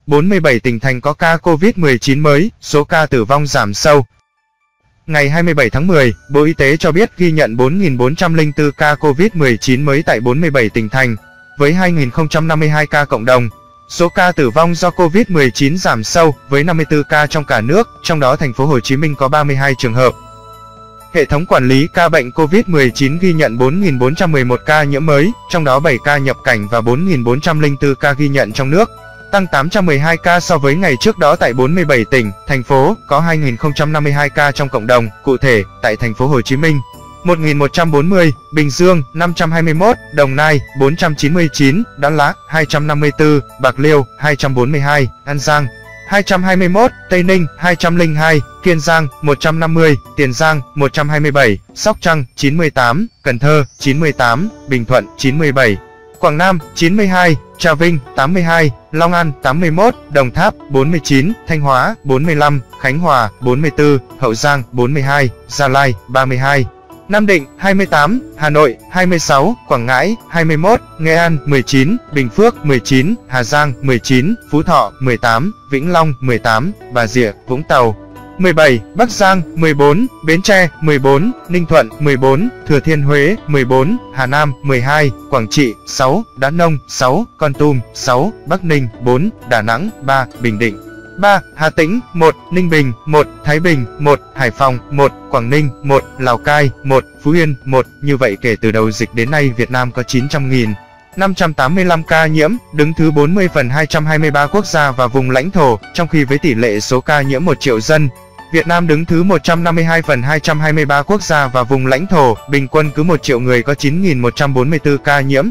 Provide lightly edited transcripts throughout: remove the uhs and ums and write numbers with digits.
47 tỉnh thành có ca COVID-19 mới, số ca tử vong giảm sâu. Ngày 27 tháng 10, Bộ Y tế cho biết ghi nhận 4.404 ca COVID-19 mới tại 47 tỉnh thành, với 2.052 ca cộng đồng. Số ca tử vong do COVID-19 giảm sâu, với 54 ca trong cả nước, trong đó thành phố Hồ Chí Minh có 32 trường hợp. Hệ thống quản lý ca bệnh COVID-19 ghi nhận 4.411 ca nhiễm mới, trong đó 7 ca nhập cảnh và 4.404 ca ghi nhận trong nước, tăng 812 ca so với ngày trước đó tại 47 tỉnh, thành phố, có 2.052 ca trong cộng đồng, cụ thể, tại thành phố Hồ Chí Minh, 1.140, Bình Dương, 521, Đồng Nai, 499, Đắk Lắk, 254, Bạc Liêu, 242, An Giang, 221, Tây Ninh, 202, Kiên Giang, 150, Tiền Giang, 127, Sóc Trăng, 98, Cần Thơ, 98, Bình Thuận, 97, Quảng Nam, 92, Trà Vinh, 82, Long An, 81, Đồng Tháp, 49, Thanh Hóa, 45, Khánh Hòa, 44, Hậu Giang, 42, Gia Lai, 32, Nam Định, 28, Hà Nội, 26, Quảng Ngãi, 21, Nghệ An, 19, Bình Phước, 19, Hà Giang, 19, Phú Thọ, 18, Vĩnh Long, 18, Bà Rịa, Vũng Tàu, 17, Bắc Giang, 14, Bến Tre, 14, Ninh Thuận, 14, Thừa Thiên Huế, 14, Hà Nam, 12, Quảng Trị, 6, Đắk Nông, 6, Kon Tum, 6, Bắc Ninh, 4, Đà Nẵng, 3, Bình Định, 3, Hà Tĩnh, 1, Ninh Bình, 1, Thái Bình, 1, Hải Phòng, 1, Quảng Ninh, 1, Lào Cai, 1, Phú Yên, 1. Như vậy kể từ đầu dịch đến nay Việt Nam có 900.585 ca nhiễm, đứng thứ 40 phần 223 quốc gia và vùng lãnh thổ, trong khi với tỷ lệ số ca nhiễm 1 triệu dân, Việt Nam đứng thứ 152 phần 223 quốc gia và vùng lãnh thổ, bình quân cứ 1 triệu người có 9.144 ca nhiễm.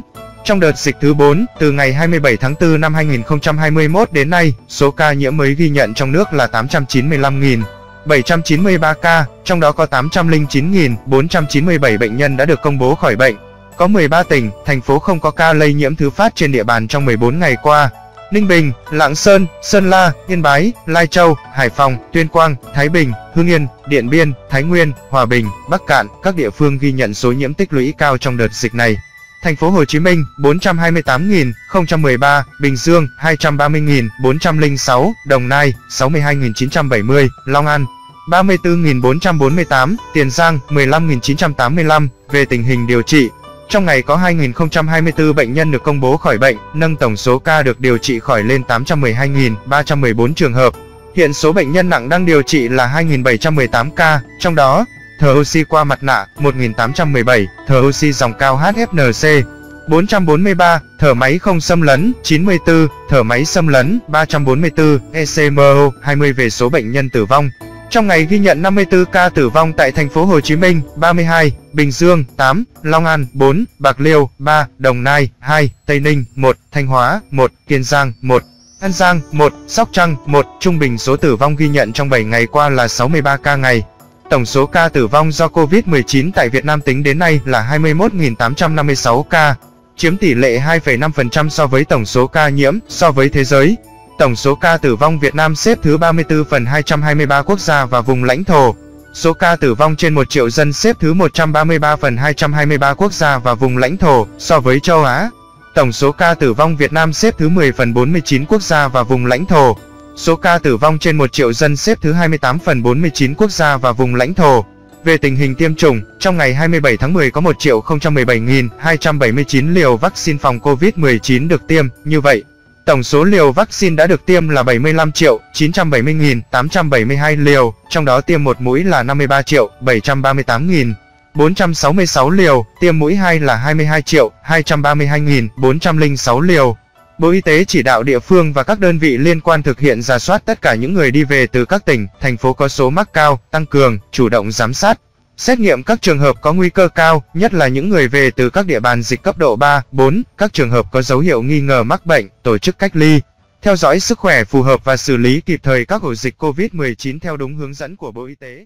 Trong đợt dịch thứ 4, từ ngày 27 tháng 4 năm 2021 đến nay, số ca nhiễm mới ghi nhận trong nước là 895.793 ca, trong đó có 809.497 bệnh nhân đã được công bố khỏi bệnh. Có 13 tỉnh, thành phố không có ca lây nhiễm thứ phát trên địa bàn trong 14 ngày qua. Ninh Bình, Lạng Sơn, Sơn La, Yên Bái, Lai Châu, Hải Phòng, Tuyên Quang, Thái Bình, Hưng Yên, Điện Biên, Thái Nguyên, Hòa Bình, Bắc Kạn, các địa phương ghi nhận số nhiễm tích lũy cao trong đợt dịch này. Thành phố Hồ Chí Minh 428.013, Bình Dương 230.406, Đồng Nai 62.970, Long An 34.448, Tiền Giang 15.985. Về tình hình điều trị, trong ngày có 2.024 bệnh nhân được công bố khỏi bệnh, nâng tổng số ca được điều trị khỏi lên 812.314 trường hợp. Hiện số bệnh nhân nặng đang điều trị là 2.718 ca, trong đó thở oxy qua mặt nạ 1.817, thở oxy dòng cao HFNC 443, thở máy không xâm lấn 94, thở máy xâm lấn 344, ECMO 20. Về số bệnh nhân tử vong, trong ngày ghi nhận 54 ca tử vong tại thành phố Hồ Chí Minh 32, Bình Dương 8, Long An 4, Bạc Liêu 3, Đồng Nai 2, Tây Ninh 1, Thanh Hóa 1, Kiên Giang 1, An Giang 1, Sóc Trăng 1. Trung bình số tử vong ghi nhận trong 7 ngày qua là 63 ca ngày. Tổng số ca tử vong do COVID-19 tại Việt Nam tính đến nay là 21.856 ca, chiếm tỷ lệ 2,5% so với tổng số ca nhiễm. So với thế giới, tổng số ca tử vong Việt Nam xếp thứ 34 phần 223 quốc gia và vùng lãnh thổ. Số ca tử vong trên 1 triệu dân xếp thứ 133 phần 223 quốc gia và vùng lãnh thổ. So với châu Á, tổng số ca tử vong Việt Nam xếp thứ 10 phần 49 quốc gia và vùng lãnh thổ. Số ca tử vong trên 1 triệu dân xếp thứ 28 phần 49 quốc gia và vùng lãnh thổ. Về tình hình tiêm chủng, trong ngày 27 tháng 10 có 1.017.279 liều vaccine phòng COVID-19 được tiêm. Như vậy, tổng số liều vaccine đã được tiêm là 75.970.872 liều, trong đó tiêm một mũi là 53.738.466 liều, tiêm mũi 2 là 22.232.406 liều. Bộ Y tế chỉ đạo địa phương và các đơn vị liên quan thực hiện rà soát tất cả những người đi về từ các tỉnh, thành phố có số mắc cao, tăng cường, chủ động giám sát, xét nghiệm các trường hợp có nguy cơ cao, nhất là những người về từ các địa bàn dịch cấp độ 3, 4, các trường hợp có dấu hiệu nghi ngờ mắc bệnh, tổ chức cách ly, theo dõi sức khỏe phù hợp và xử lý kịp thời các ổ dịch COVID-19 theo đúng hướng dẫn của Bộ Y tế.